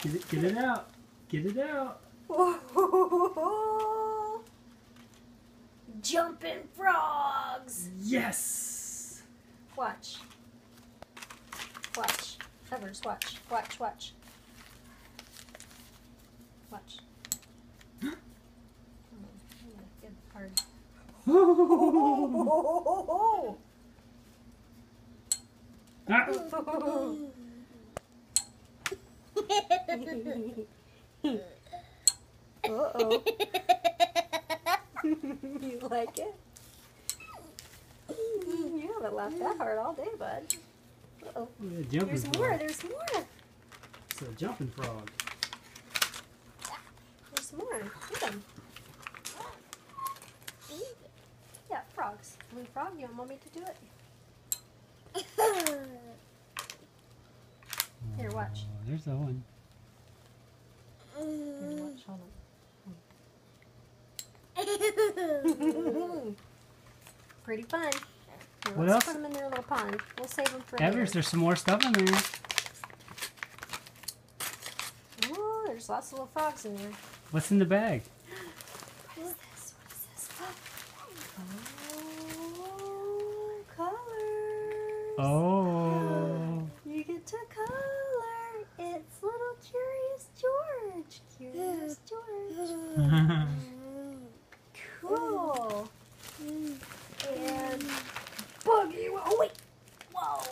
Get it out. Get it out. Jumping frogs. Yes. Watch. Watch. Evers, watch. Watch, watch. Watch. Good hard. Uh-oh. You like it? You haven't laughed that hard all day, bud. Uh-oh. There's more, there's more. It's a jumping frog. There's more. Look at them. Yeah, frogs. Blue frog, you want mommy to do it? Here, watch. Oh, there's that one. Here, watch. Hold on. Pretty fun. Here, What let's else? put them in their little pond. We'll save them for Evers, later. there's some more stuff in there. Oh, there's lots of little frogs in there. What's in the bag? What is this? What is this? Oh, colors. Oh. You get to color. It's little Curious George. Curious George. Cool. And Boogie. Oh, wait. Whoa.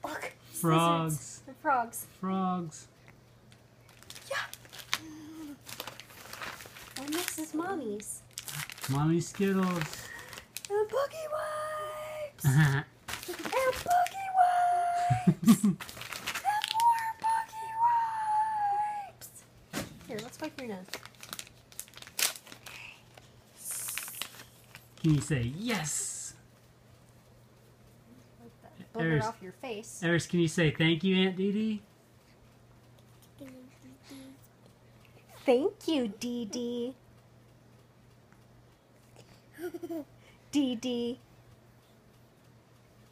Look. Frogs. Lizards and frogs. Frogs. Yeah. And this is Mommy's. Mommy Skittles. And Boogie Wipes. And Boogie Wipes. And more Boogie Wipes. Here, let's wipe your nose. Can you say yes? Wipe that booger There's- off your face. Eris, can you say thank you, Aunt Dee Dee? Thank you, Dee Dee. Dee Dee.